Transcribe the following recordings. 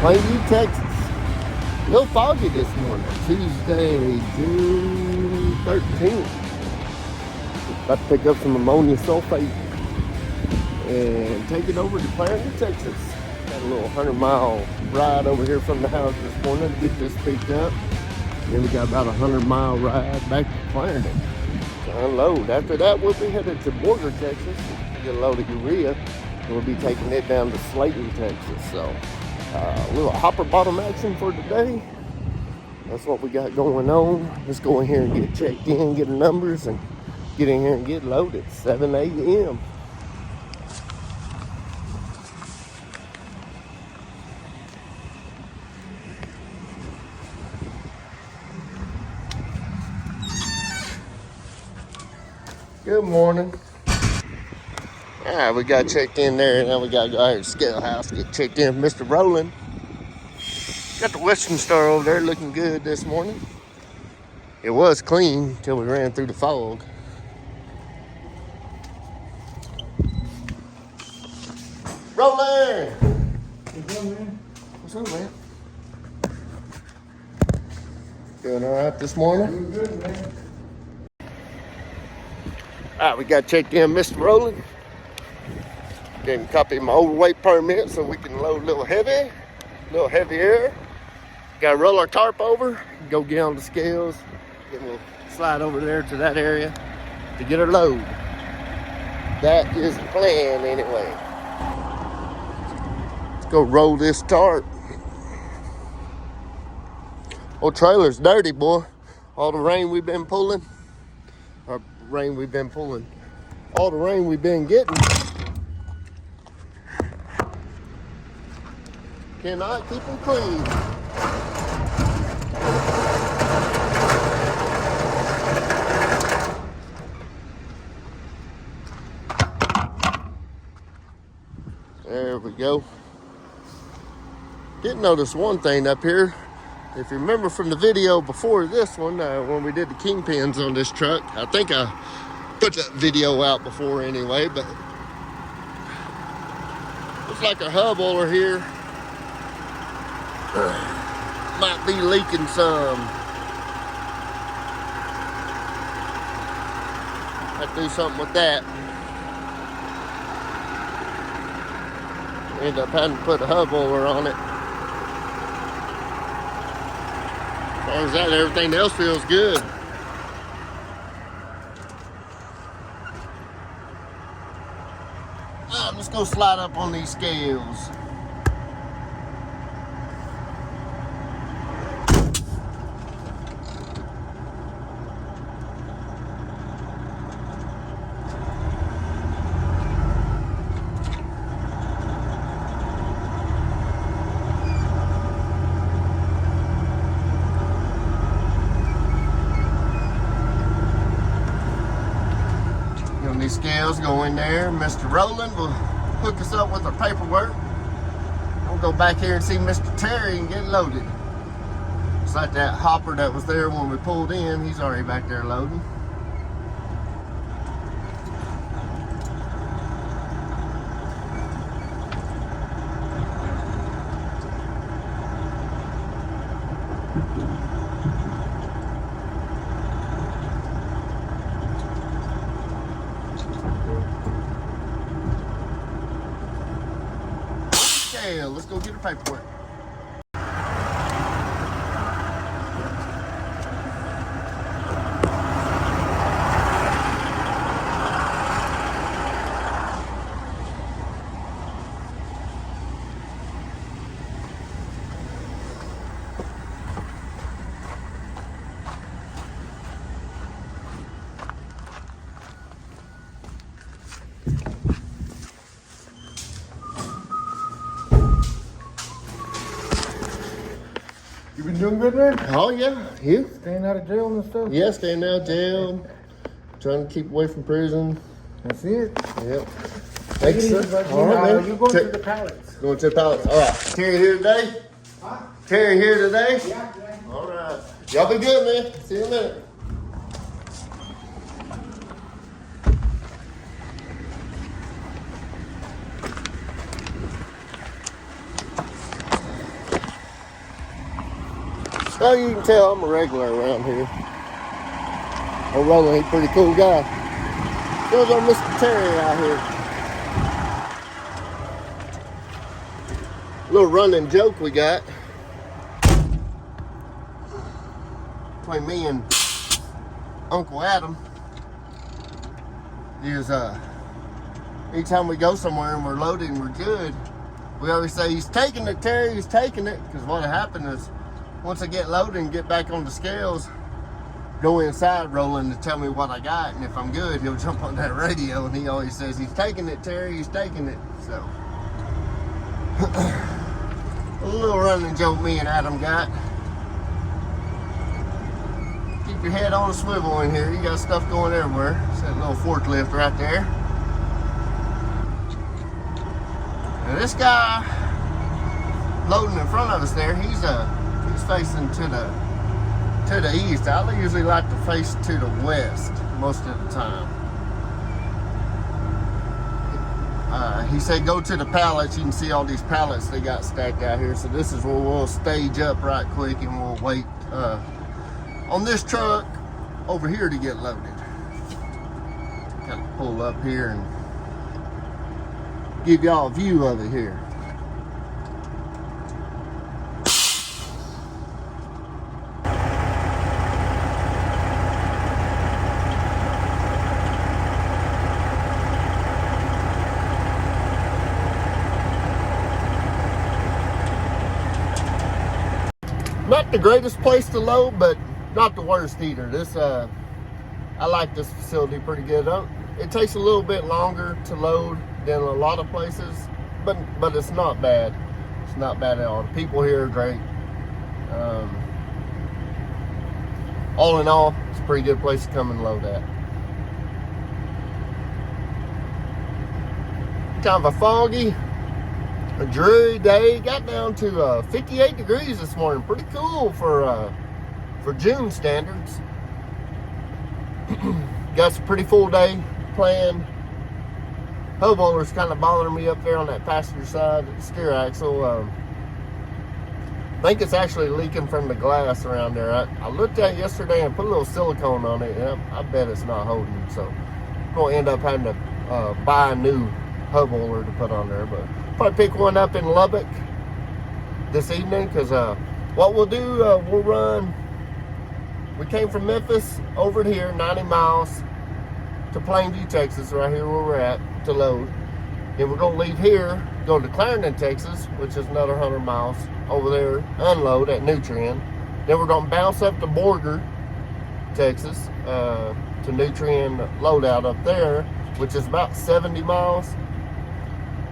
Plainview, Texas. A little foggy this morning, Tuesday, June 13th. About to pick up some ammonia sulfate and take it over to Plainview, Texas. Got a little 100-mile ride over here from the house this morning to get this picked up. Then we got about a 100-mile ride back to Clarendon to unload. After that, we'll be headed to Borger, Texas, get a load of urea. We'll be taking it down to Slayton, Texas. So, a little hopper bottom action for today. That's what we got going on. Let's go in here and get checked in, get the numbers, and get in here and get loaded. 7 a.m. Good morning. All right, we got checked in there, and now we got to go out here to the scale house and get checked in. Mr. Roland. Got the Western Star over there looking good this morning. It was clean until we ran through the fog. Roland! What's up, man? What's up, man? Doing all right this morning? Doing good, man. All right, we got checked in, Mr. Roland. Gave him a copy of my overweight permit so we can load a little heavier. Got to roll our tarp over, go get on the scales, then we'll slide over there to that area to get our load. That is the plan anyway. Let's go roll this tarp. Old trailer's dirty, boy. All the rain we've been pulling, all the rain we've been getting. Cannot keep them clean. There we go. Did notice one thing up here. If you remember from the video before this one, when we did the kingpins on this truck, I think I put that video out before anyway, but looks like our hub oiler here might be leaking some. Have to do something with that. End up having to put a hub oiler on it. As far as that, everything else feels good. Let's go slide up on these scales. These scales go in there. Mr. Roland will hook us up with our paperwork. We'll go back here and see Mr. Terry and get loaded. It's like that hopper that was there when we pulled in. He's already back there loading. Let's go get the paperwork. You been doing good, man? Oh yeah, you? Staying out of jail and stuff? Yeah, staying out of jail. Trying to keep away from prison. That's it. Yep. Thanks, sir. All right, man. You're going to the pallets. Going to the pallets. All right. Terry here today? Huh? Terry here today? Yeah, today. All right. Y'all be good, man. See you in a minute. Well, you can tell I'm a regular around here. Oh, Roland, he's a pretty cool guy. Goes on Mr. Terry out here. Little running joke we got between me and Uncle Adam is anytime we go somewhere and we're loaded and we're good, we always say, he's taking it, Terry, he's taking it. Because what happened is, once I get loaded and get back on the scales, go inside Roland to tell me what I got, and if I'm good, he'll jump on that radio, and he always says, he's taking it, Terry, he's taking it. So a little running joke me and Adam got. Keep your head on a swivel in here. You got stuff going everywhere. It's that little forklift right there. Now this guy loading in front of us there, he's facing to the east. I usually like to face to the west most of the time. He said go to the pallets. You can see all these pallets they got stacked out here. So this is where we'll stage up right quick and we'll wait on this truck over here to get loaded. Kind of pull up here and give y'all a view of it here. Not the greatest place to load, but not the worst either. This I like this facility pretty good. It takes a little bit longer to load than a lot of places, but it's not bad. It's not bad at all. The people here are great. All in all, it's a pretty good place to come and load at. Kind of a foggy, a dreary day. Got down to 58 degrees this morning. Pretty cool for June standards. Got some pretty full day planned. Hub holder's kind of bothering me up there on that passenger side steer axle. I think it's actually leaking from the glass around there. I looked at it yesterday and put a little silicone on it, and I bet it's not holding. So I'm going to end up having to buy a new hub holder to put on there. But probably pick one up in Lubbock this evening, because what we'll do, we'll run. We came from Memphis over to here, 90 miles to Plainview, Texas, right here where we're at, to load. Then we're going to leave here, go to Clarendon, Texas, which is another 100 miles over there, unload at Nutrien. Then we're going to bounce up to Borger, Texas, to Nutrien loadout up there, which is about 70 miles.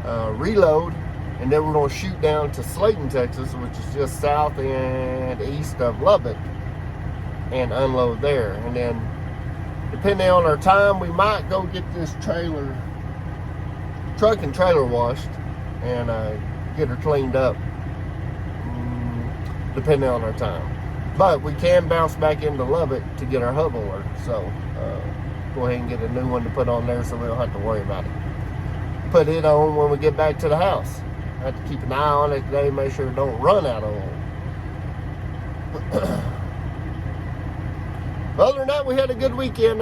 Reload, and then we're going to shoot down to Slayton, Texas, which is just south and east of Lubbock, and unload there. And then depending on our time, we might go get this truck and trailer washed and get her cleaned up, depending on our time. But we can bounce back into Lubbock to get our hub holder, so go ahead and get a new one to put on there so we don't have to worry about it. Put it on when we get back to the house. I have to keep an eye on it today, make sure it don't run out of oil. Other than that, we had a good weekend.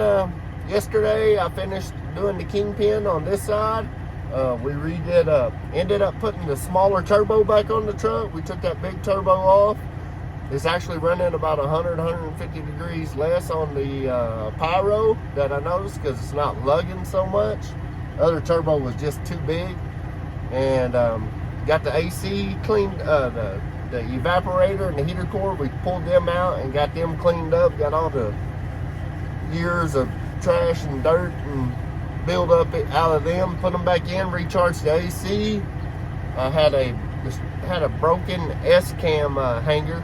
Yesterday, I finished doing the kingpin on this side. We ended up putting the smaller turbo back on the truck. We took that big turbo off. It's actually running about 100, 150 degrees less on the pyro that I noticed, because it's not lugging so much. The other turbo was just too big. And got the AC cleaned, the evaporator and the heater core, we pulled them out and got them cleaned up. Got all the years of trash and dirt and build up out of them, put them back in, recharged the AC. I had a broken S-cam hanger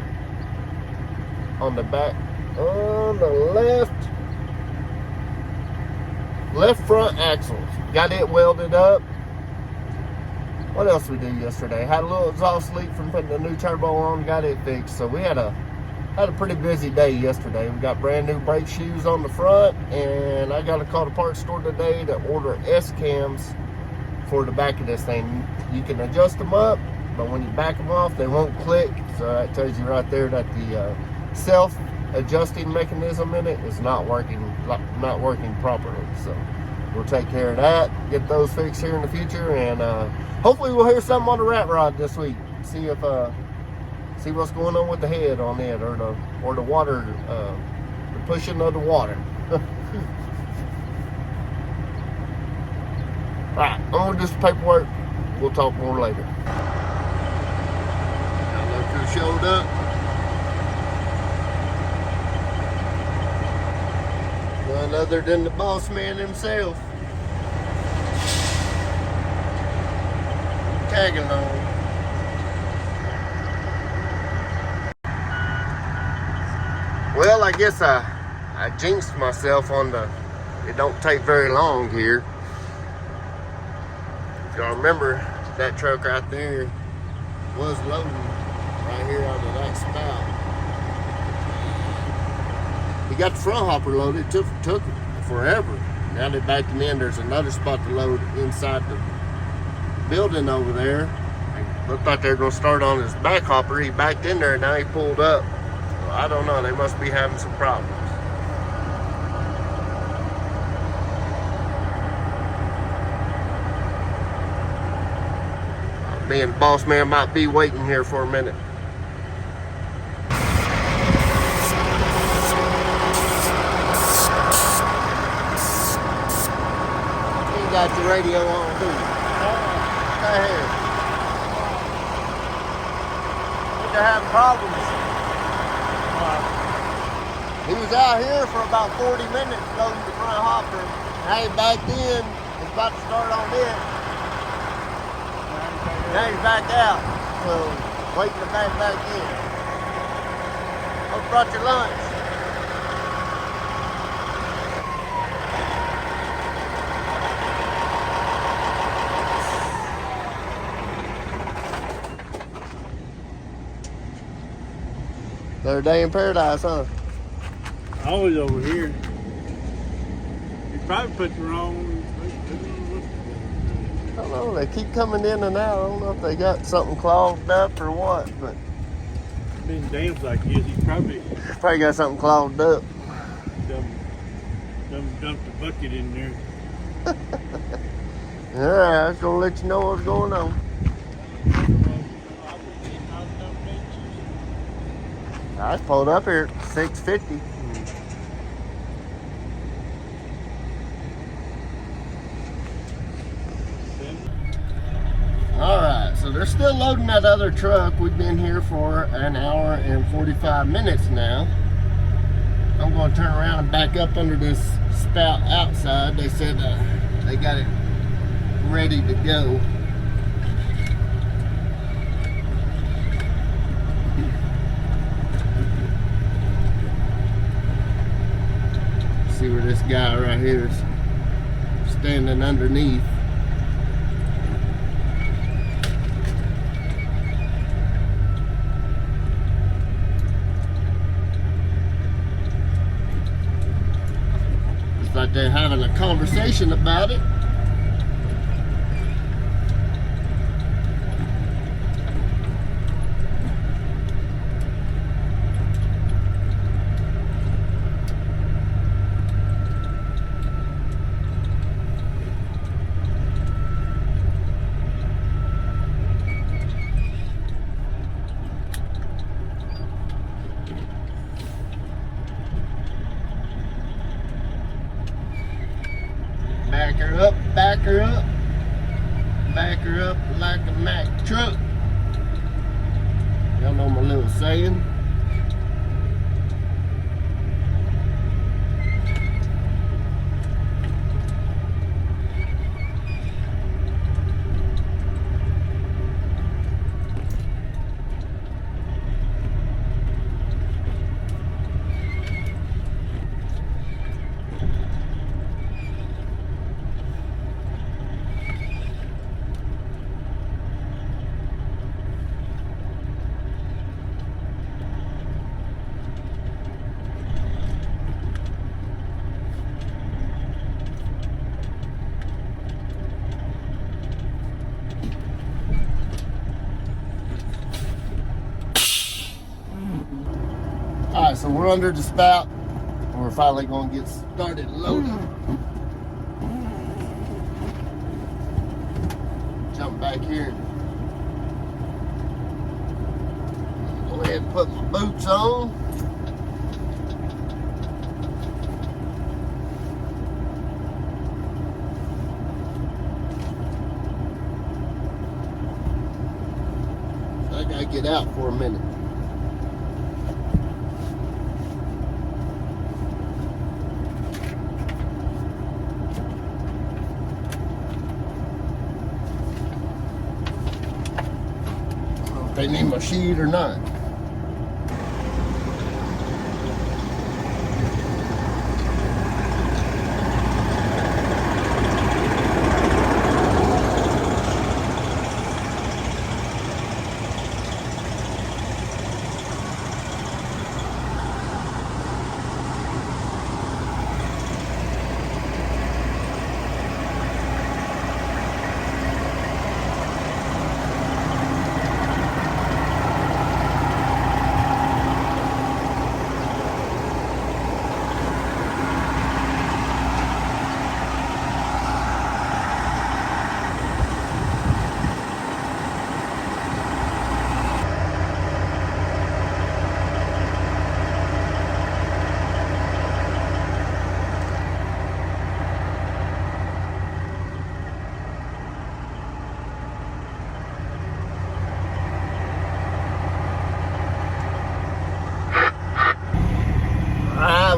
on the back, on the left front axles. Got it welded up. What else we did yesterday? Had a little exhaust leak from putting the new turbo on, got it fixed. So we had a pretty busy day yesterday. We got brand new brake shoes on the front, and I got to call the parts store today to order S-cams for the back of this thing. You can adjust them up, but when you back them off, they won't click. So that tells you right there that self-adjusting mechanism in it is not working properly. So we'll take care of that, get those fixed here in the future, and hopefully we'll hear something on the rat rod this week. See if see what's going on with the head on it, or the water, the pushing of the water. Alright, I'm gonna do some paperwork. We'll talk more later. Now look who showed up. None other than the boss man himself. Tagging along. Well, I guess I jinxed myself on it don't take very long here. If y'all remember, that truck right there was loading right here out of that spout. He got the front hopper loaded. It took forever. Now they backed him in. There's another spot to load inside the building over there. It looked like they were going to start on his back hopper. He backed in there and now he pulled up. So I don't know. They must be having some problems. Me and boss man might be waiting here for a minute. You got your radio on, do you? Right here. They're having problems. He was out here for about 40 minutes loading the front hopper. Now he backed in. He's about to start on it. Now he's back out, so waiting to back in. Hope brought your lunch. Another day in paradise, huh? Always over here. You probably put the wrong. I don't know, they keep coming in and out. I don't know if they got something clogged up or what, but Being damp like this, he probably got something clogged up. dumped the bucket in there. Alright, I was gonna let you know what's going on. I pulled up here at 6:50. Alright, so they're still loading that other truck. We've been here for an hour and 45 minutes now. I'm going to turn around and back up under this spout outside. They said they got it ready to go. See where this guy right here is standing underneath. Like they're having a conversation about it. Back her up, back her up. Back her up like a Mack truck. Y'all know my little saying. so we're under the spout. And we're finally gonna get started loading. Jump back here. Go ahead and put my boots on. So I gotta get out for a minute. They need my sheet or not.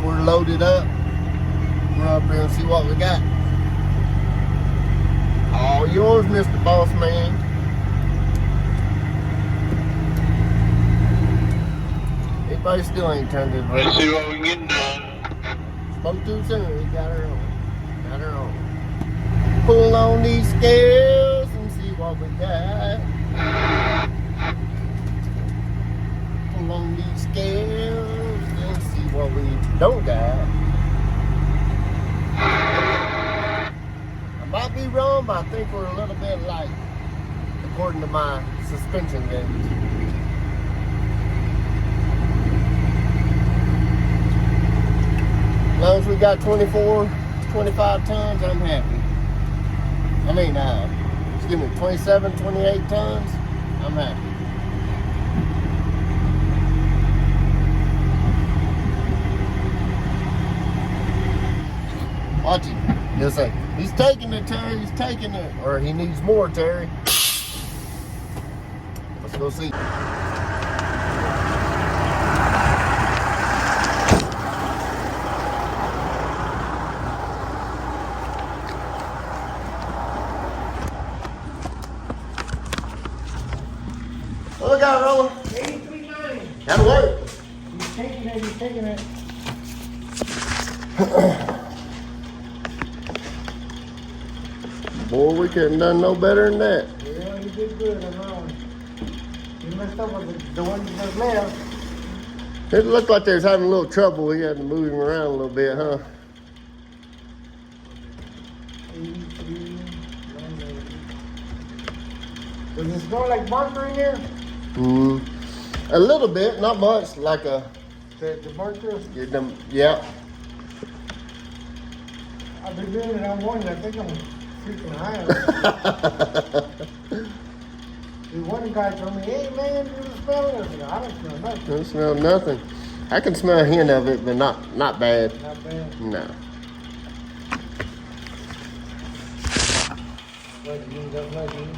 We're loaded up. We're up here and see what we got. All yours, Mr. Bossman. Everybody still ain't turned it around. Let's see what we can get done. Spoke too soon. We got her on. Got her on. Pull on these scales and see what we got. Pull on these scales and see what we don't got. I might be wrong, but I think we're a little bit light, according to my suspension gauge. As long as we got 24, 25 tons, I'm happy. I mean, excuse me, 27, 28 tons, I'm happy. Watch him. He'll say, he's taking it, Terry, he's taking it. Or he needs more, Terry. Let's go see. Look out, Roller. 83.9. That'll work. He's taking it, he's taking it. Boy, we couldn't have done no better than that. Yeah, you did good on that one. You messed up with the one that was left. It looked like they was having a little trouble. We had to move him around a little bit, huh? 83.9. Does it smell like Borger in here? A little bit, not much. Like a, The Borger? yeah. I've been doing it on one, I think I'm freaking high. The one guy told me, hey man, do you smell it? I said, I don't smell nothing. Don't smell nothing. I can smell a hint of it, but not bad. Not bad. No. What do you mean, that's what you mean?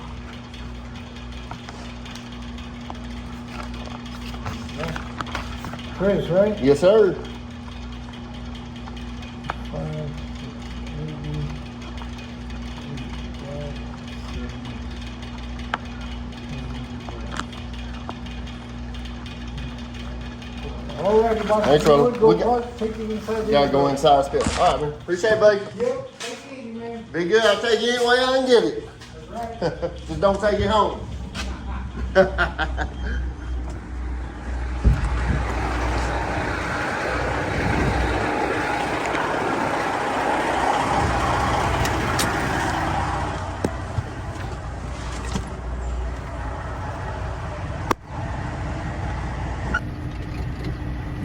Chris, right? Yes, sir. All right, about Thanks, brother. go We got- park, take it inside. Gotta go inside still. All right, man. Appreciate it, buddy. Yep, take it easy, man. Be good. I'll take you any way I can get it. That's right. Just don't take it home.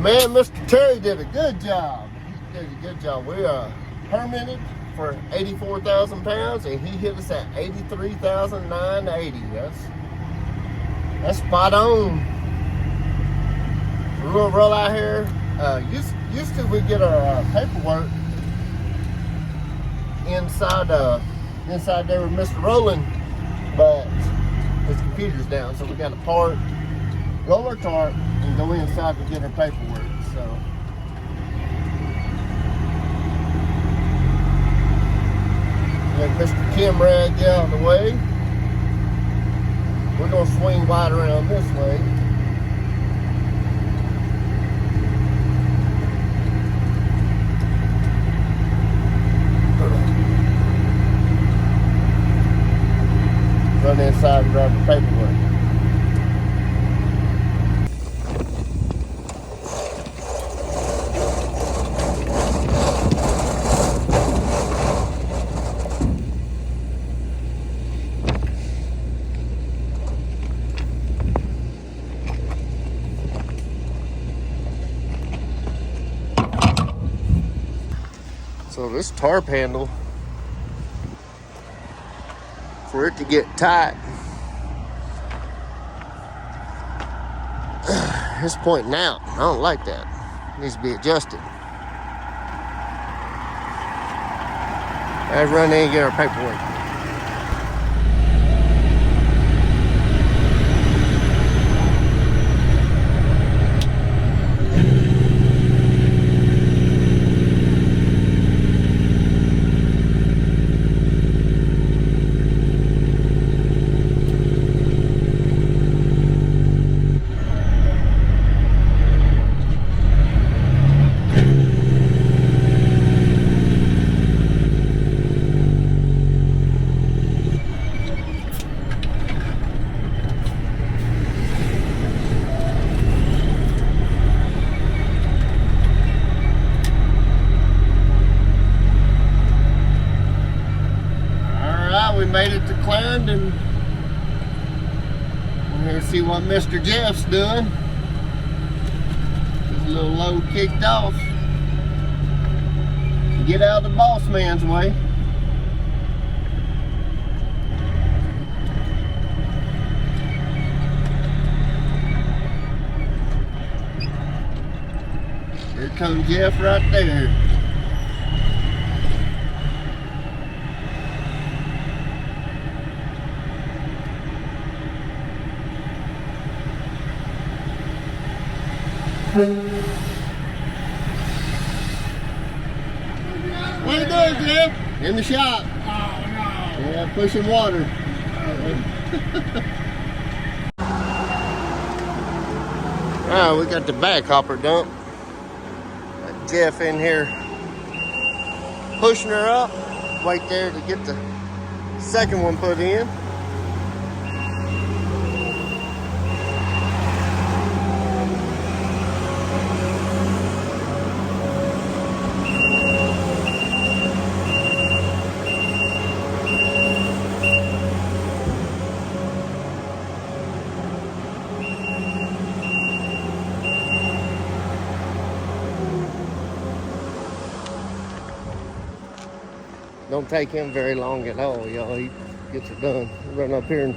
Man, Mr. Terry did a good job. He did a good job. We permitted for 84,000 pounds, and he hit us at 83,980. That's spot on. We'll roll out here. Used to we get our paperwork inside there with Mr. Rowland, but his computer's down, so we got to park, roll our tarp, and go inside to get our paperwork. So let Mr. Kim Rag get out of the way. We're gonna swing wide around this way. Run inside and grab the paperwork. So this tarp handle, for it to get tight, it's pointing out. I don't like that. It needs to be adjusted. Let's run in and get our paperwork. Made it to Clarendon. We're here to see what Mr. Jeff's doing. His little load kicked off. Get out of the boss man's way. Here comes Jeff right there. What you doing, Jeff? In the shop. Oh, no. Yeah, pushing water. Oh, we got the back hopper dump. Got Jeff in here pushing her up. Wait there to get the second one put in. Don't take him very long at all, y'all. He gets it done. Run up here and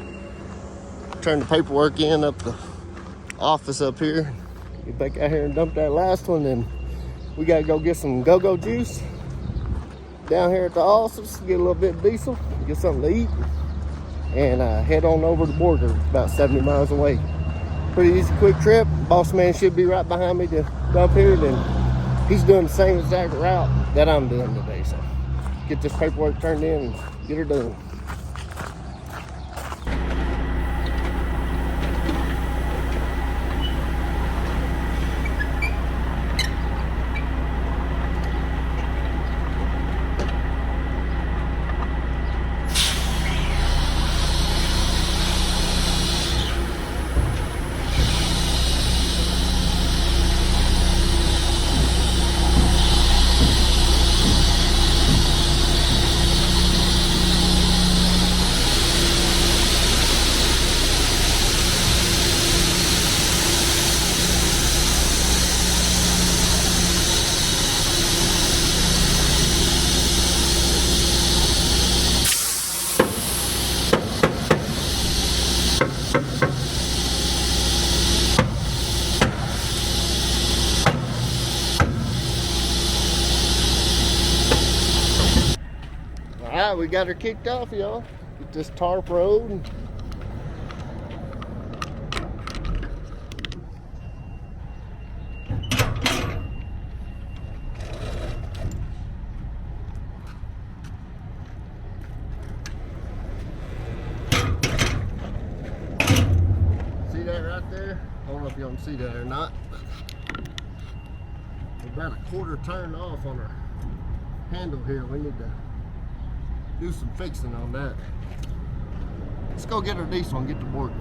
turn the paperwork in up the office up here. Get back out here and dump that last one, and we gotta go get some go-go juice down here at the office, get a little bit of diesel, get something to eat, and head on over to Borger, about 70 miles away. Pretty easy, quick trip. Boss man should be right behind me to dump here, then he's doing the same exact route that I'm doing today, so get this paperwork turned in and get her done. Alright, we got her kicked off, y'all. Get this tarp road. See that right there? I don't know if y'all can see that or not. We're about a quarter turned off on our handle here. We need to do some fixing on that. Let's go get our diesel and get to work.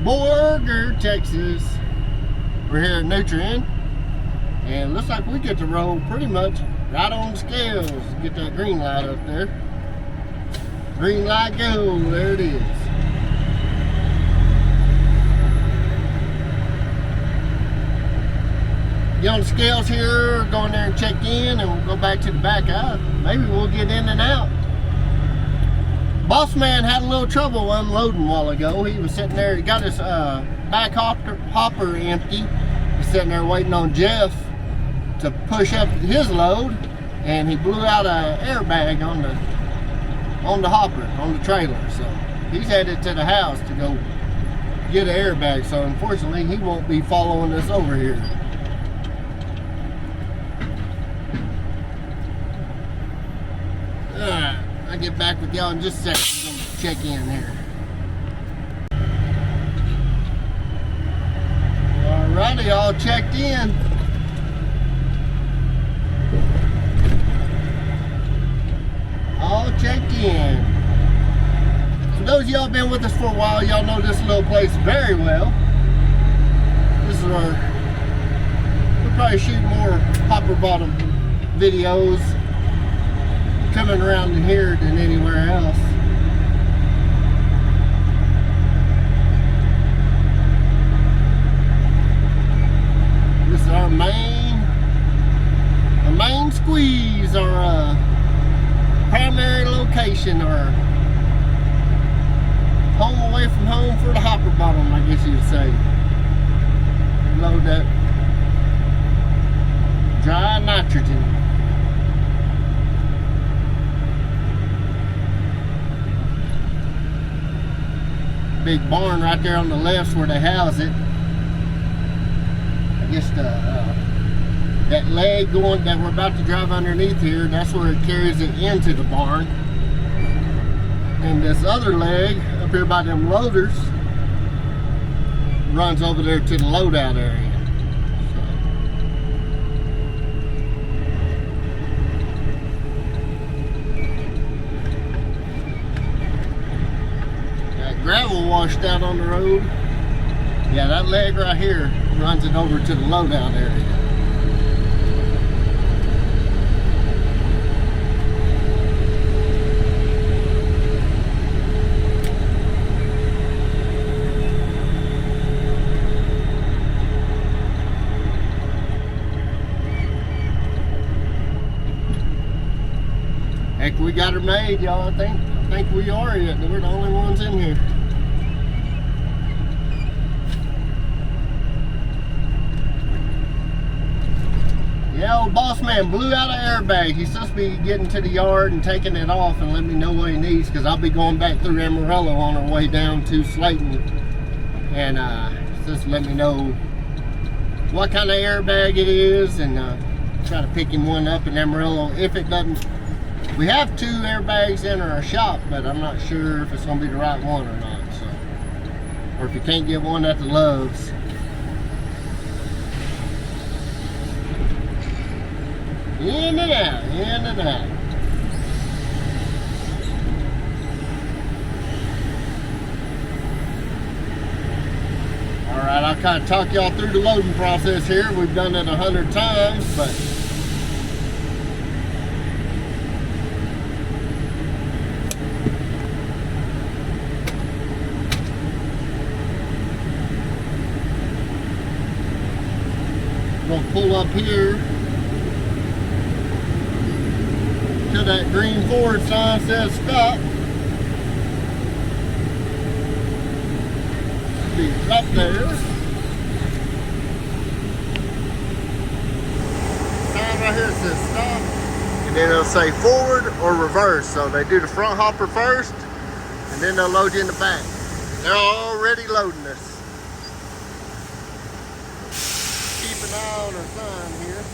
Borger, Texas. We're here at Nutrien, and looks like we get to roll pretty much right on the scales. Get that green light up there. Green light go, there it is. Get on the scales here, go in there and check in, and we'll go back to the back eye. Maybe we'll get in and out. Bossman had a little trouble unloading a while ago. He was sitting there, he got his back hopper empty. He's sitting there waiting on Jeff to push up his load, and he blew out an airbag on the hopper, on the trailer. So he's headed to the house to go get an airbag. So unfortunately, he won't be following us over here. Alright, I'll get back with y'all in just a second. I'm gonna check in here. Alrighty, all checked in. All checked in. For those of y'all been with us for a while, y'all know this little place very well. This is our, we'll probably shoot more hopper bottom videos coming around in here than anywhere else. This is our main our main squeeze, our primary location, our home away from home for the hopper bottom, I guess you'd say. Load that dry nitrogen. Big barn right there on the left where they house it. I guess that leg going that we're about to drive underneath here, that's where it carries it into the barn. And this other leg up here by them loaders runs over there to the loadout area. Gravel washed out on the road. Yeah, that leg right here runs it over to the loadout area. Heck, we got her made, y'all. I think we are yet. We're the only ones in here. Yeah, old Bossman blew out an airbag. He's supposed to be getting to the yard and taking it off and letting me know what he needs, because I'll be going back through Amarillo on our way down to Slayton. And just let me know what kind of airbag it is, and try to pick him one up in Amarillo. If it doesn't, we have 2 airbags in our shop, but I'm not sure if it's going to be the right one or not. So, or if you can't get one at the Loves. In and out, in and out. Alright, I'll kind of talk y'all through the loading process here. We've done it 100 times, but I'm gonna pull up here till that green forward sign says stop. Be right there. Sign right here says stop. And then it'll say forward or reverse. So they do the front hopper first, and then they'll load you in the back. They're already loading us. Keep an eye on our sign here.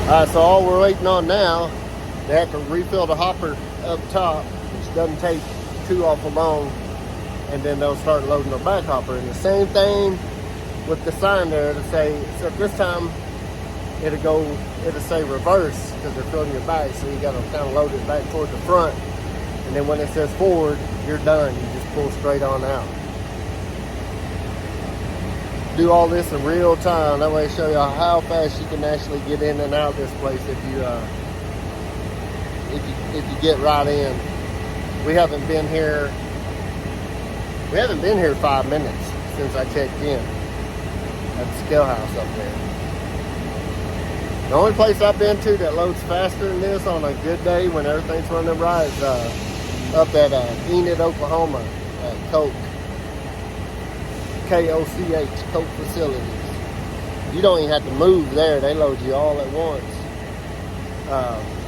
Alright, so all we're waiting on now, they have to refill the hopper up top, which doesn't take too awful long, and then they'll start loading the back hopper. And the same thing with the sign there, it'll say, except this time it'll say reverse, because they're filling your back, so you gotta kind of load it back toward the front, and then when it says forward, you're done. You just pull straight on out. Do all this in real time. That way I show you how fast you can actually get in and out of this place if you get right in. We haven't been here 5 minutes since I checked in at the scale house up there. The only place I've been to that loads faster than this on a good day when everything's running right is up at Enid, Oklahoma at Coke. K-O-C-H, Coke Facilities. You don't even have to move there. They load you all at once.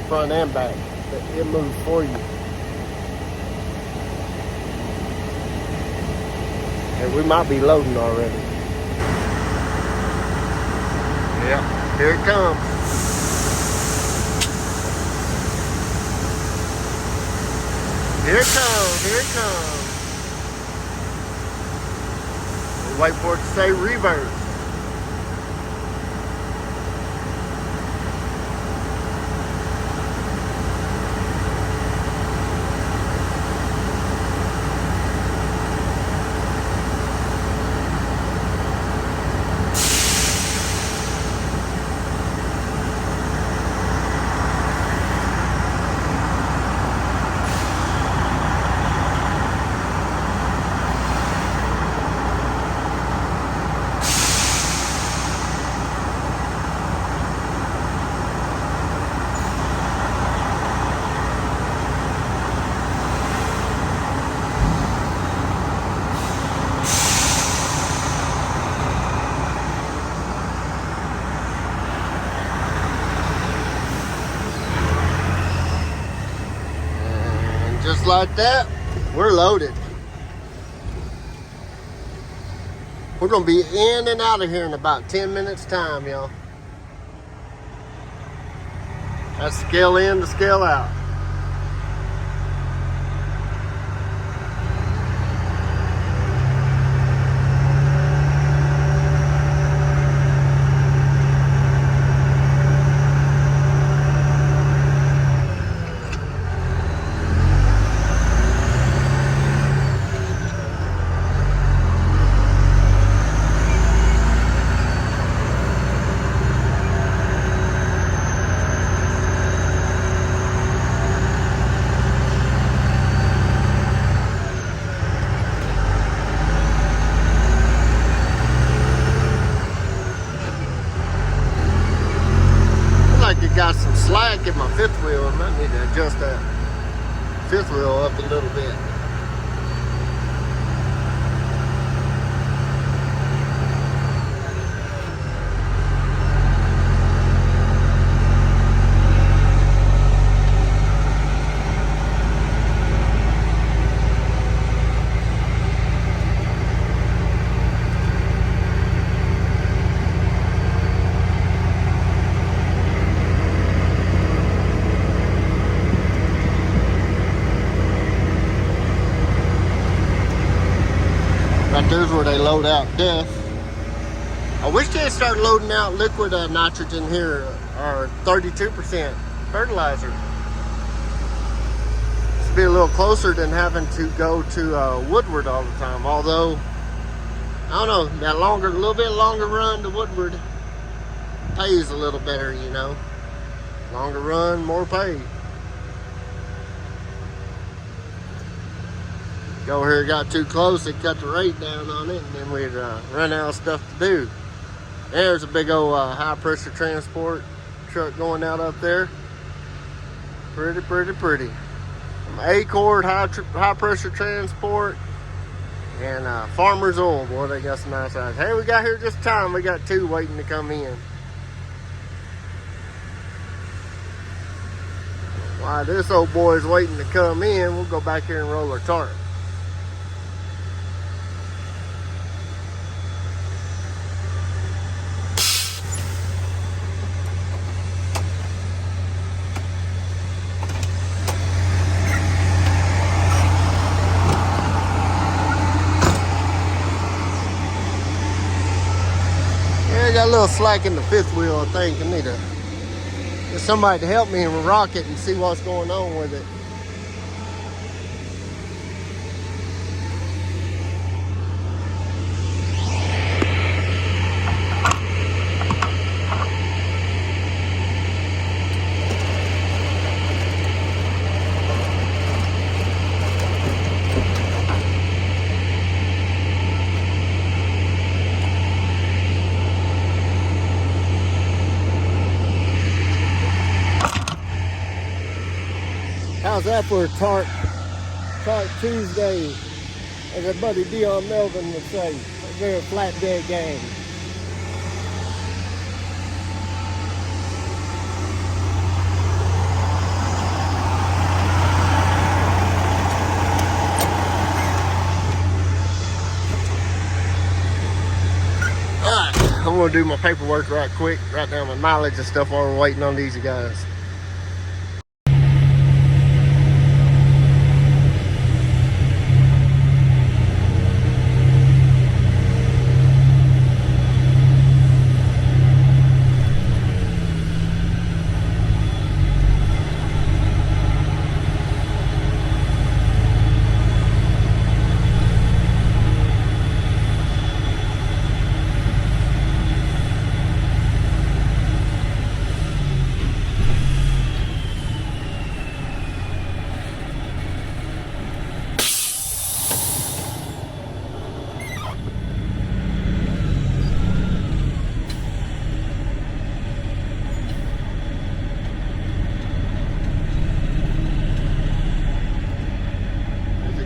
front and back. It moves for you. And we might be loading already. Yeah, here it comes. Here it comes, here it comes. We'll wait for it to say reverse. Just like that, we're loaded. We're gonna be in and out of here in about 10 minutes time, y'all. That's scale in to scale out. Got some slack in my fifth wheel. I might need to adjust that fifth wheel up a little bit. There's where they load out death. I wish they'd start loading out liquid nitrogen here, or 32% fertilizer. It's be a little closer than having to go to Woodward all the time. Although, I don't know, that little bit longer run to Woodward pays a little better, you know. Longer run, more pay. Go here, got too close, it cut the rate down on it, and then we'd run out of stuff to do. There's a big old high pressure transport truck going out up there. Pretty, pretty, pretty. Some A-cord high pressure transport and Farmer's Oil. Boy, they got some nice eyes. Hey, we got here just in time. We got two waiting to come in. While this old boy's waiting to come in, we'll go back here and roll our tarp. Got a little slack in the fifth wheel, I think. I need to get somebody to help me and rock it and see what's going on with it. How's that for a Tarp Tuesday, as our buddy Dion Melvin would say? A very flat dead game. want to do my paperwork right quick, write down my mileage and stuff while we're waiting on these guys.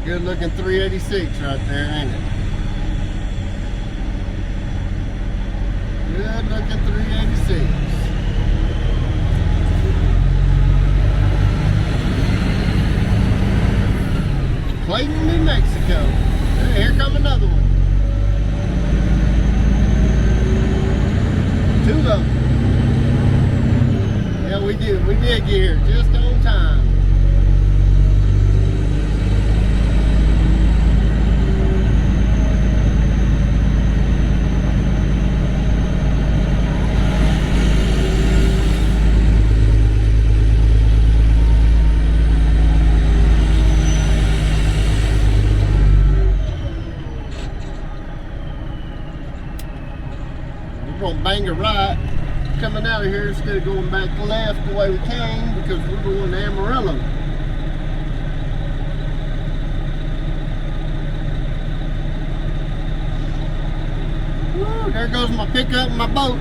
Good looking 386 right there, ain't it? Good looking 386. Clayton, New Mexico. Hey, here come another one. Two of them. Yeah, we did get here just on time. Bang a right coming out of here instead of going back left the way we came, because we're going to Amarillo. Woo, there goes my pickup and my boat.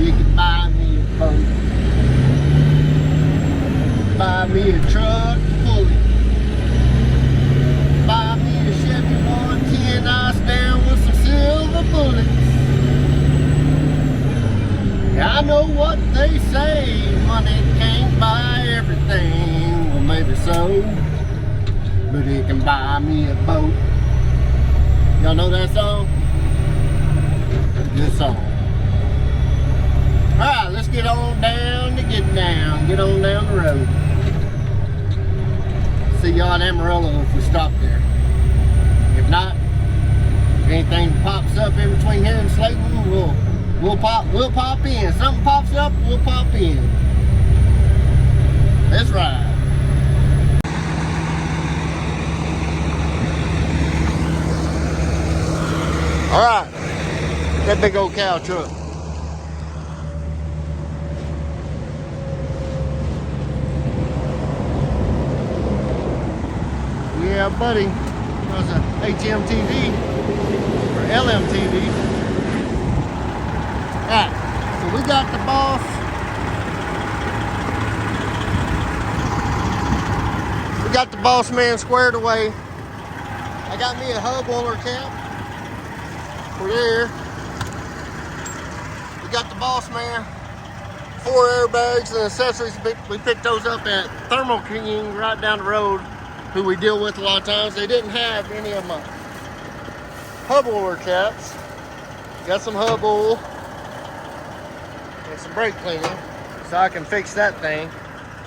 You can buy me a boat. Buy me a truck full. Buy me a Chevy 110 ice down with some silver bullets. I know what they say, money can't buy everything. Well, maybe so, but it can buy me a boat. Y'all know that song? Good song. Alright, let's get on down to get down. Get on down the road. See y'all in Amarillo if we stop there. If not, if anything pops up in between here and Slayton, we'll pop in. Something pops up, we'll pop in. Let's ride. All right, that big old cow truck. Yeah, buddy. It was a HMTV or LMTV. Alright, so we got the boss. We got the boss man squared away. I got me a hub oiler cap for there. We got the boss man 4 airbags and accessories. We picked those up at Thermal King right down the road, who we deal with a lot of times. They didn't have any of my hub oiler caps. Got some hub oil and some brake cleaner, so I can fix that thing.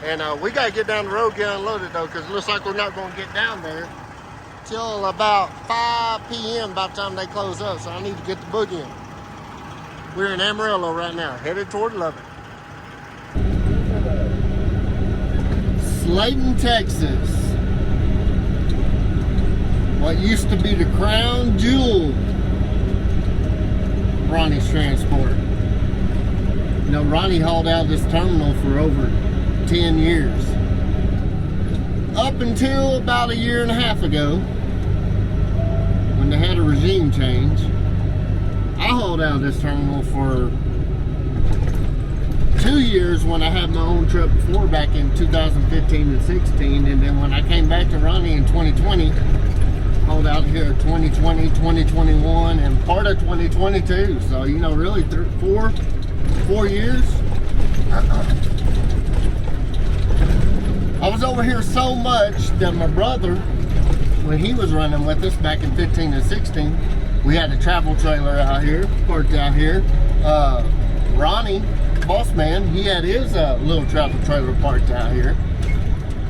And we gotta get down the road, get unloaded though, because it looks like we're not gonna get down there till about 5 p.m. by the time they close up, so I need to get the boogie in. We're in Amarillo right now, headed toward Lubbock. Slayton, Texas. What used to be the crown jewel Ronnie's Transport. You know, Ronnie hauled out this terminal for over 10 years. Up until about 1.5 years ago, when they had a regime change, I hauled out this terminal for 2 years when I had my own truck before, back in 2015 and 16. And then when I came back to Ronnie in 2020, hauled out here 2020, 2021, and part of 2022. So, you know, really 4 years. I was over here so much that my brother, when he was running with us back in 15 and 16, we had a travel trailer out here, parked out here. Ronnie, Bossman, he had his little travel trailer parked out here.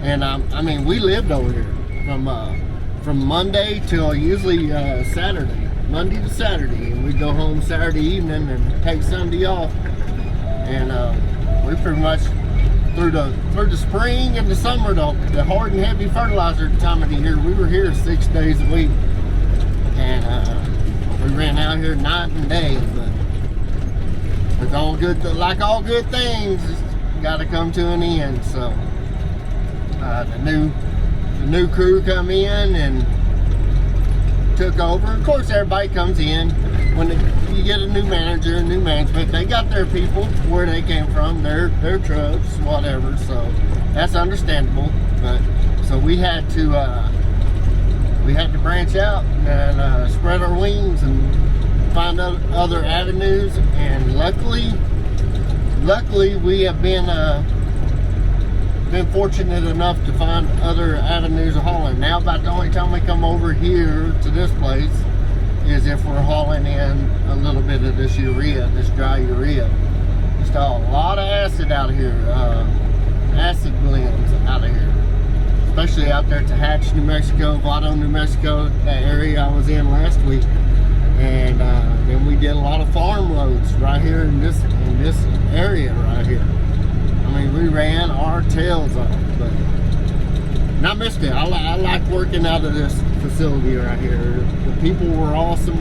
And I mean, we lived over here from Monday till usually Saturday, Monday to Saturday, and we'd go home Saturday evening and take Sunday off. And we pretty much through the spring and the summer, the hard and heavy fertilizer time of the year, we were here 6 days a week, and we ran out here night and day. But with all good, like all good things, it's got to come to an end. So the new crew come in and took over. Of course, everybody comes in when you get a new manager, new management. They got their people where they came from, their trucks, whatever. So that's understandable. But so we had to branch out and spread our wings and find other avenues. And luckily we have been fortunate enough to find other avenues of hauling. Now about the only time we come over here to this place is if we're hauling in a little bit of this urea, this dry urea. Just a lot of acid out here, acid blends out of here. Especially out there to Hatch, New Mexico, Vado, New Mexico, that area I was in last week. And then we did a lot of farm loads right here in this area right here. I mean, we ran our tails off, but and I missed it. I like working out of this facility right here. The people were awesome.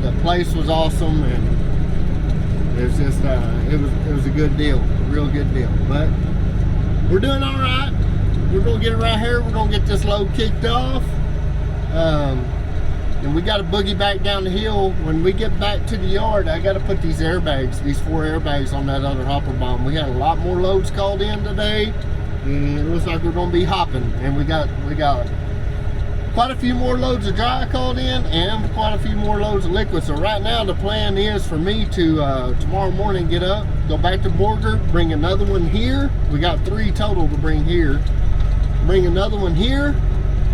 The place was awesome, and it was just it was a good deal, a real good deal. But we're doing all right. We're gonna get it right here. We're gonna get this load kicked off. And we got to boogie back down the hill. When we get back to the yard, I got to put these airbags, these 4 airbags on that other hopper bomb. We had a lot more loads called in today, and it looks like we're going to be hopping. And we got quite a few more loads of dry called in, and quite a few more loads of liquid. So right now the plan is for me to tomorrow morning get up, go back to Borger, bring another one here. We got 3 total to bring here. Bring another one here.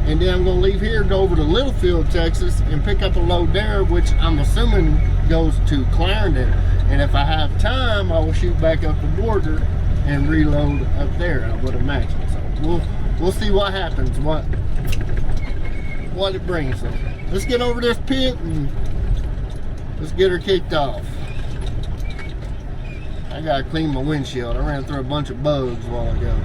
And then I'm going to leave here, go over to Littlefield, Texas, and pick up a load there, which I'm assuming goes to Clarendon. And if I have time, I will shoot back up to Borger and reload up there, I would imagine. So we'll see what happens, what it brings. So let's get over this pit and let's get her kicked off. I got to clean my windshield. I ran through a bunch of bugs a while ago.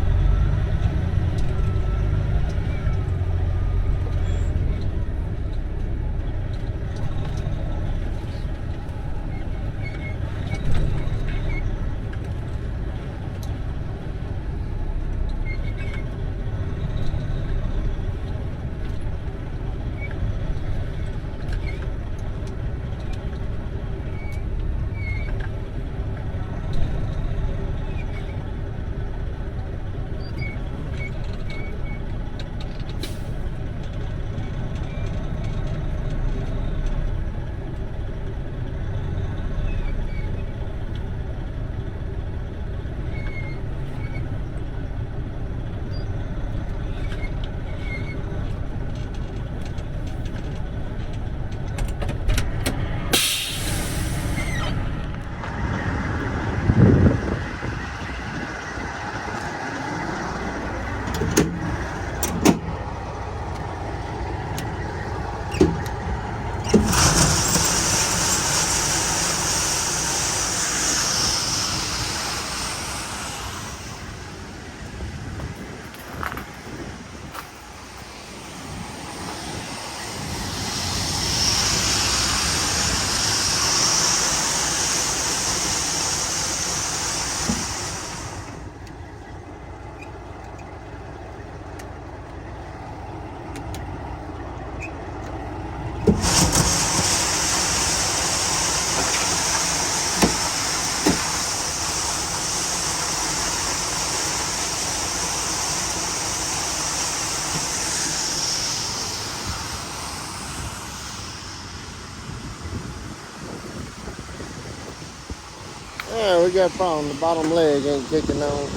Yeah, we got a problem. The bottom leg ain't kicking on.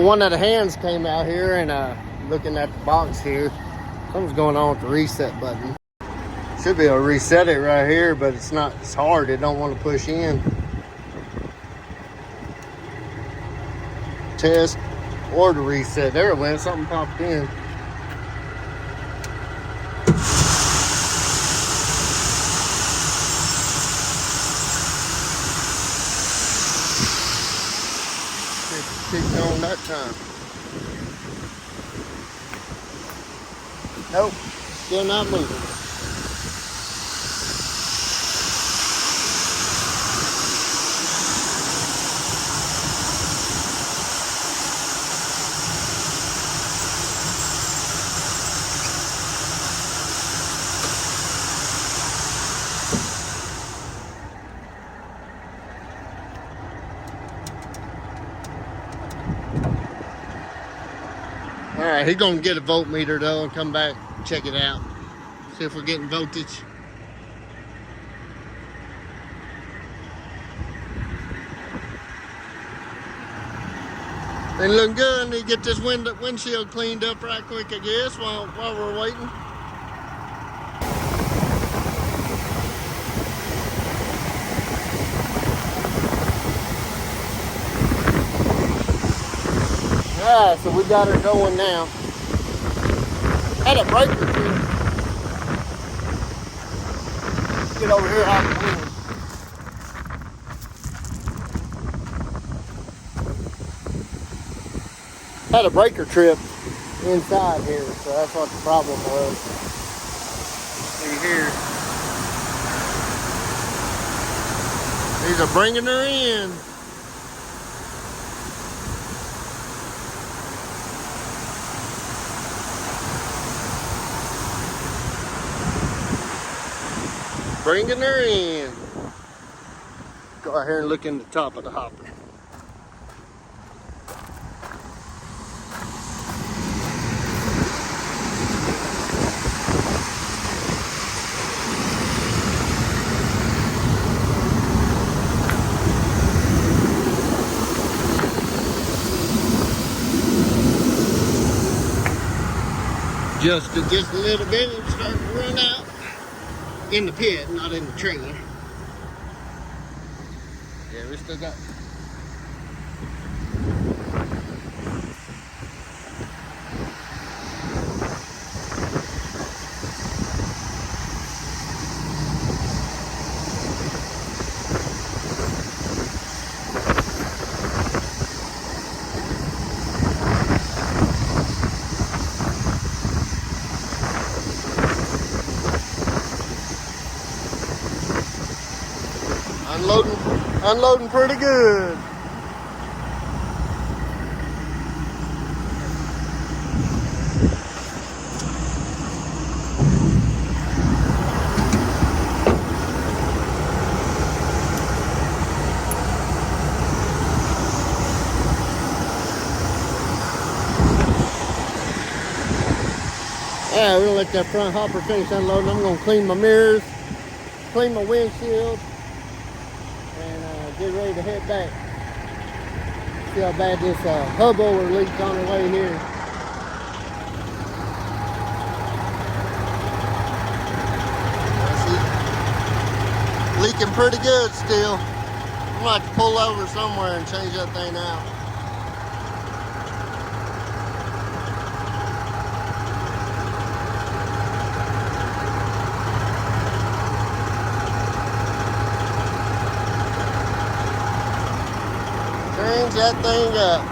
One of the hands came out here and looking at the box here. Something's going on with the reset button. Should be able to reset it right here, but it's not. It's hard. It don't want to push in. Test or to reset. There it went. Something popped in. Kicked on that time. Nope. Still not moving. Alright, he's gonna get a voltmeter though and come back and check it out. See if we're getting voltage. Ain't looking good. Need to get this windshield cleaned up right quick, I guess, while we're waiting. Alright, so we got her going now. Had a breaker too. Get over here out the wind. Had a breaker trip inside here, so that's what the problem was. See here. These are bringing her in. Bringing her in. Go out here and look in the top of the hopper. Just a little bit and start to run out. In the pit, not in the trailer. Yeah, we still got. Unloading pretty good. Yeah, we're gonna let that front hopper finish unloading. I'm gonna clean my mirrors, clean my windshield, get ready to head back. See how bad this hub over leaks on the way here. See, leaking pretty good still. I'm gonna have to pull over somewhere and change that thing out. Change that thing up.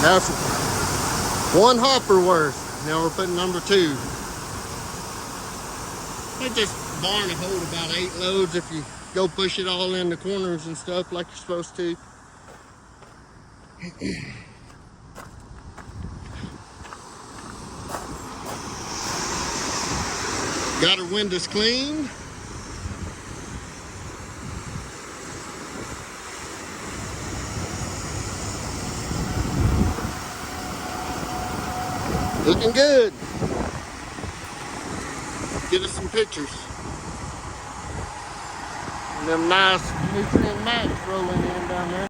That's one hopper worth. Now we're putting number 2. I think this barn will hold about 8 loads if you go push it all in the corners and stuff like you're supposed to. Got her windows cleaned. Looking good. Get us some pictures. And them nice nutrient max rolling in down there.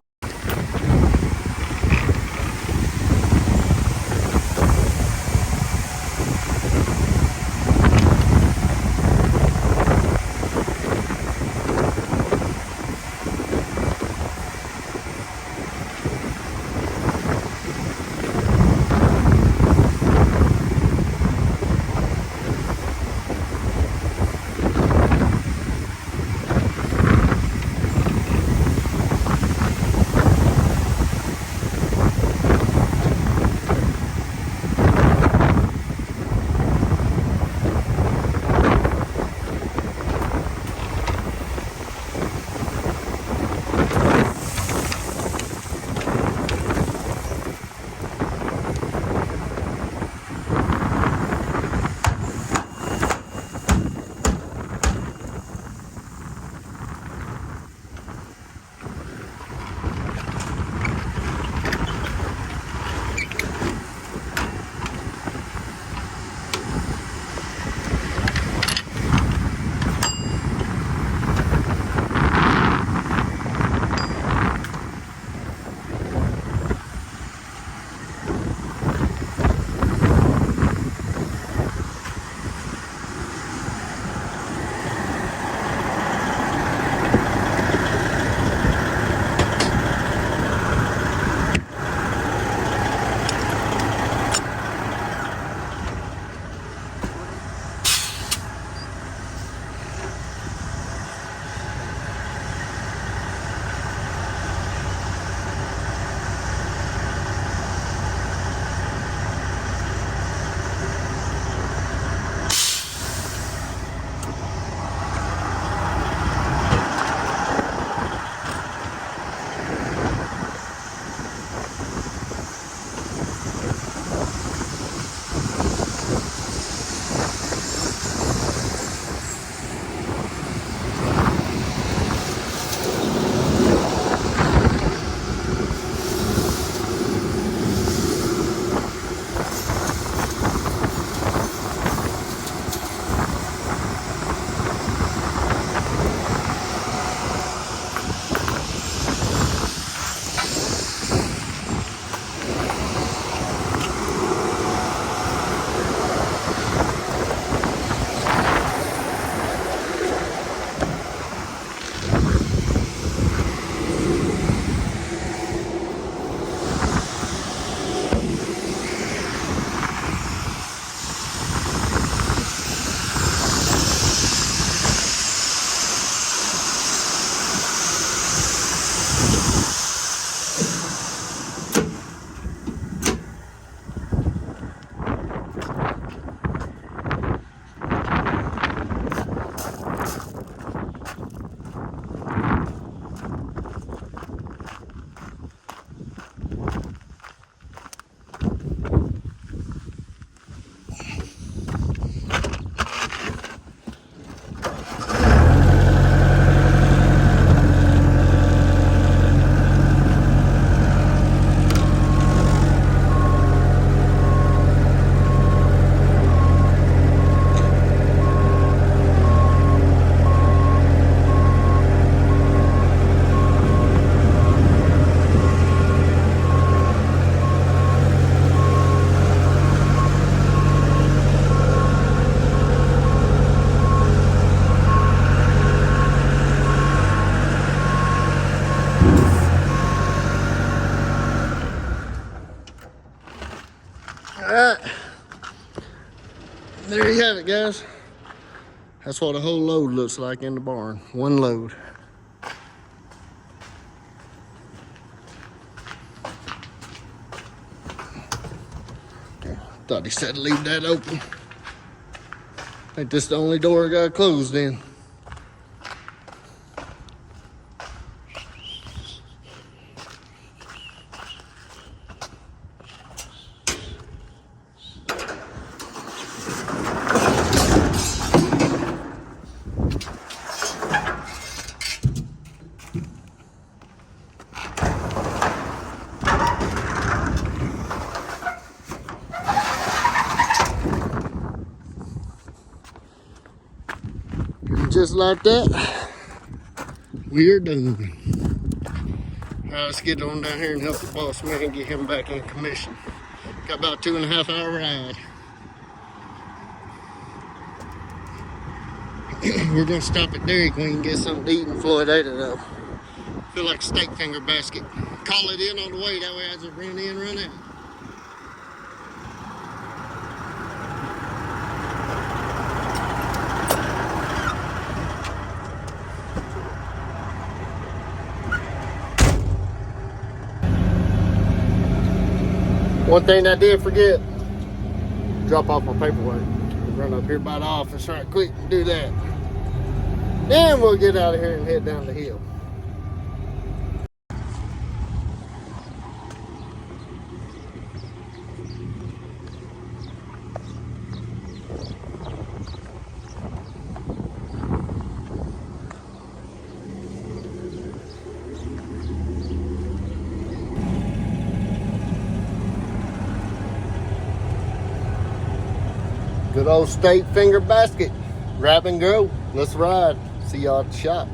Alright, there you have it, guys. That's what a whole load looks like in the barn. One load. Thought he said leave that open. I think this is the only door I got closed in. just like that, we're done. Alright, let's get on down here and help the boss man get him back in commission. Got about 2.5 hour ride. We're gonna stop at Dairy Queen and get something to eat in Florida though. Feel like a steak finger basket. Call it in on the way, that way I just run in, run out. One thing I did forget, drop off my paperwork. Run up here by the office right quick and do that. Then we'll get out of here and head down the hill. Good old steak finger basket. Grab and go. Let's ride. See y'all at the shop.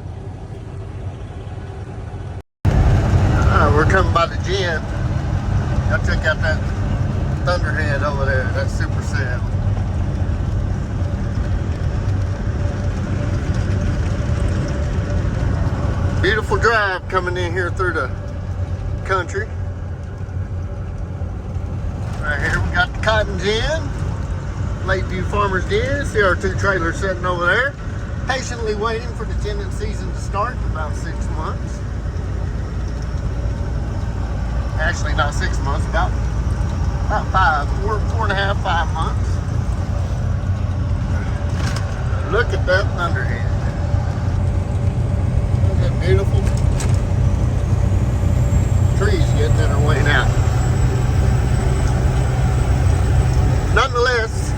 Alright, we're coming by the gym. Y'all check out that thunderhead over there. That's super sad. Beautiful drive coming in here through the country. Right here we got the cotton gin. Lakeview Farmers Den. See our 2 trailers sitting over there. Patiently waiting for the tenant season to start in about 6 months. Actually, not 6 months, about 4.5, 5 months. Look at that thunderhead. Isn't that beautiful? Trees getting in our way now. Nonetheless,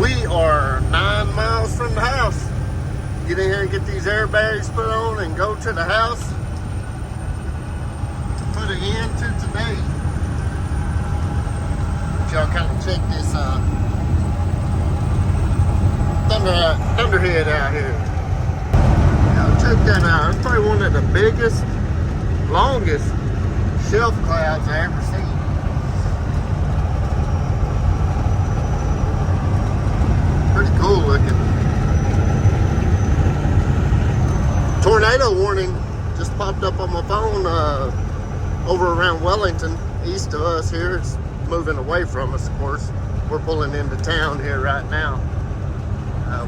we are 9 miles from the house. Get in here and get these airbags put on and go to the house to put an end to today. Let y'all kind of check this thunderhead out here. Y'all check that out. It's probably one of the biggest, longest shelf clouds I ever seen. Pretty cool looking. Tornado warning just popped up on my phone over around Wellington, east of us here. It's moving away from us, of course. We're pulling into town here right now.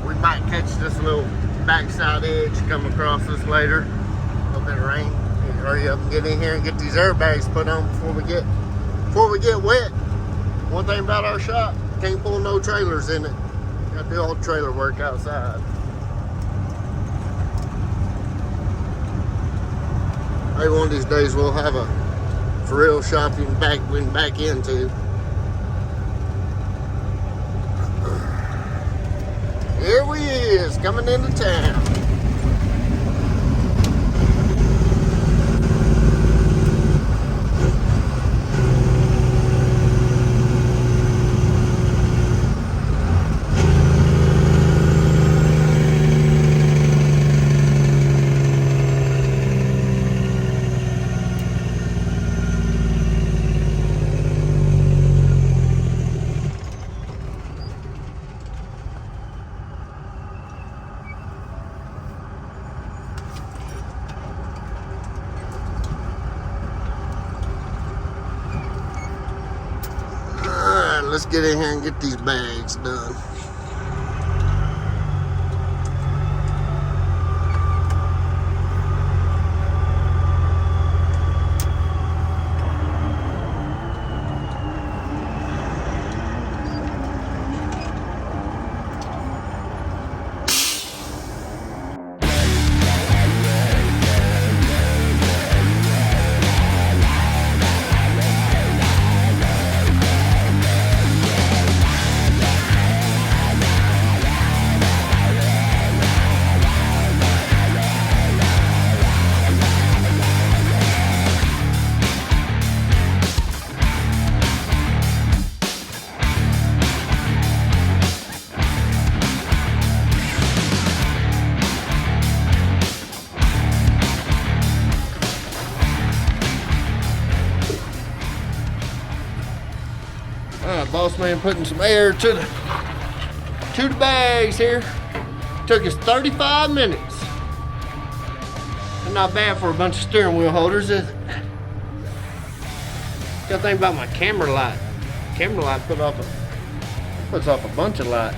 We might catch this little backside edge come across us later. A little bit of rain. Hurry up and get in here and get these airbags put on before we get wet. One thing about our shop, can't pull no trailers in it. Got to do all the trailer work outside. Maybe one of these days we'll have a for real shop we can back into. Here we is, coming into town. Let's get in here and get these bags done. Bossman putting some air to the bags here. Took us 35 minutes. Not bad for a bunch of steering wheel holders, is it? Gotta think about my camera light. Camera light puts off a bunch of light.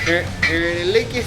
Here it leakies.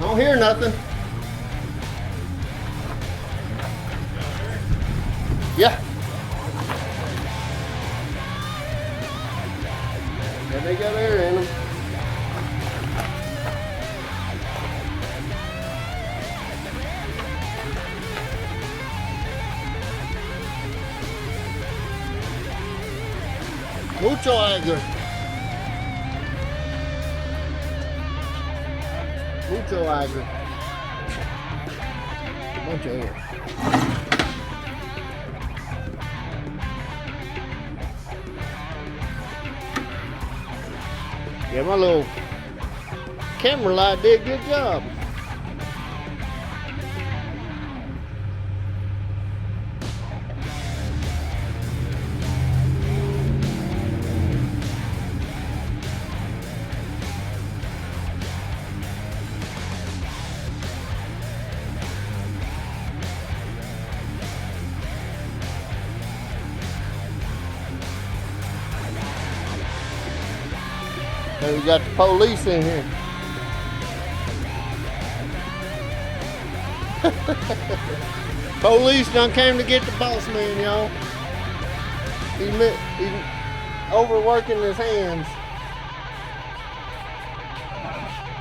Don't hear nothing. Yeah. Yeah, they got air in them. Mucho aire. Mucho aire. A bunch of air. Yeah, my little camera light did a good job. So we got the police in here. Police done came to get the boss man, y'all. He's overworking his hands.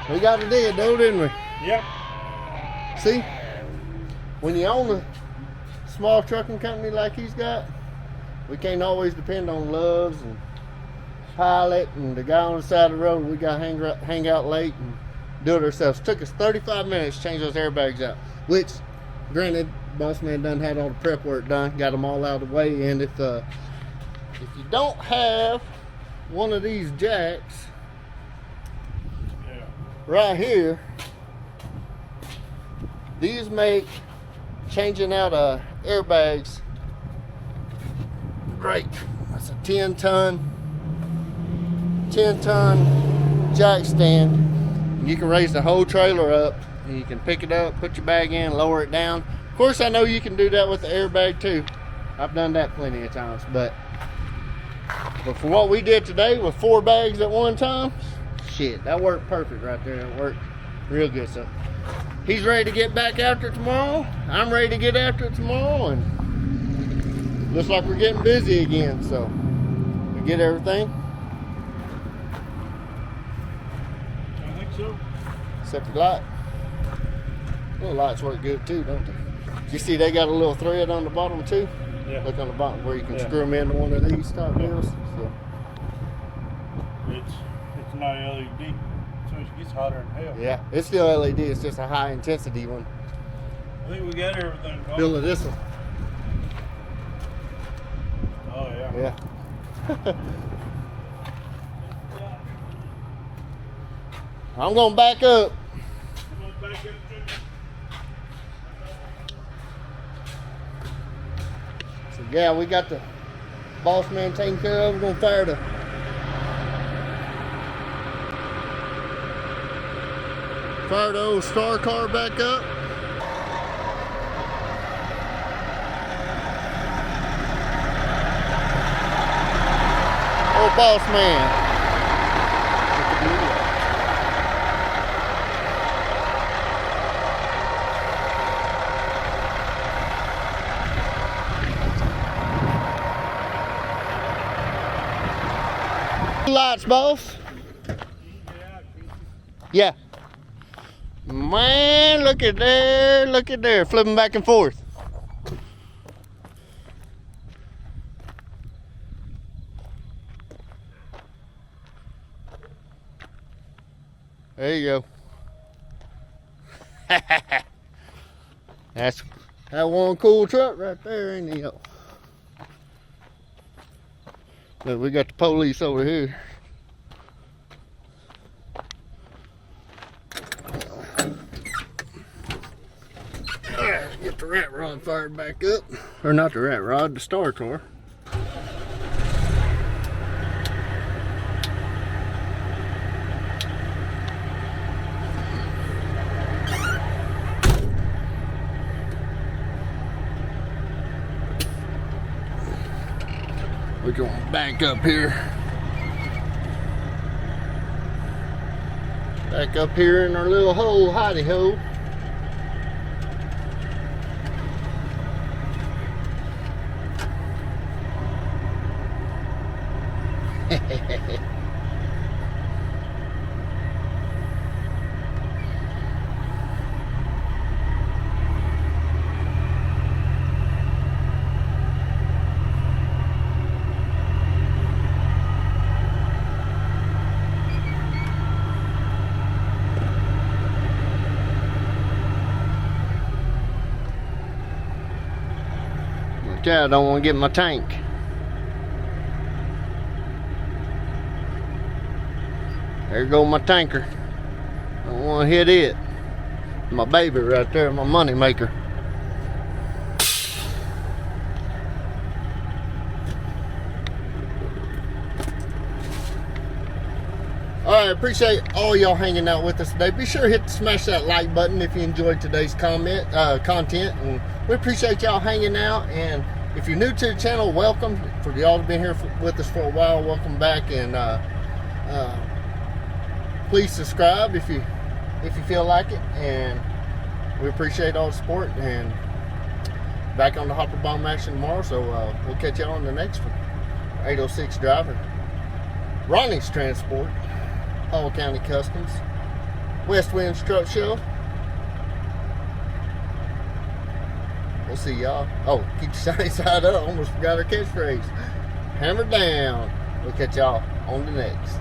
We got it dead though, didn't we? Yep. See, when you own a small trucking company like he's got, we can't always depend on Loves and Pilot and the guy on the side of the road. We got to hang out late and do it ourselves. Took us 35 minutes to change those airbags out, which, granted, Bossman done had all the prep work done, got them all out of the way. And if you don't have one of these jacks right here, these make changing out airbags great. That's a 10-ton jack stand. You can raise the whole trailer up and you can pick it up, put your bag in, lower it down. Of course, I know you can do that with the airbag too. I've done that plenty of times, but for what we did today with 4 bags at one time, shit, that worked perfect right there. It worked real good. So he's ready to get back after it tomorrow. I'm ready to get after it tomorrow, and looks like we're getting busy again. So we get everything. So. Except the light. Little lights work good too, don't they? You see they got a little thread on the bottom too? Yeah. Look on the bottom where you can screw them into one of these type deals. So. It's not LED, so it gets hotter than hell. Yeah, it's still LED, it's just a high intensity one. I think we got everything. Bill of this one. Oh yeah. Yeah. I'm gonna back up. So yeah, we got the boss man taken care of. We're gonna fire the old star car back up. Oh, boss man. lights, boss. Yeah. Man, look at there, flipping back and forth. There you go. That's that one cool truck right there, ain't it? Look, we got the police over here. Get the rat rod fired back up. Or not the rat rod, the star car. We're going back up here. Back up here in our little hole, hidey hole. I don't want to get my tank. There goes my tanker. I don't want to hit it. My baby right there, my money maker. Alright, appreciate all y'all hanging out with us today. Be sure to smash that like button if you enjoyed today's content. And we appreciate y'all hanging out. And if you're new to the channel, welcome. For y'all to be here with us for a while, welcome back. And please subscribe if you feel like it. And we appreciate all the support. And back on the Hopper Bottom action tomorrow. So we'll catch y'all on the next one. 806 driver, Ronnie's Transport, Hall County Customs, West Winds Truck Show. We'll see y'all. Oh, keep your sunny side up. Almost forgot our catchphrase. Hammer down. We'll catch y'all on the next.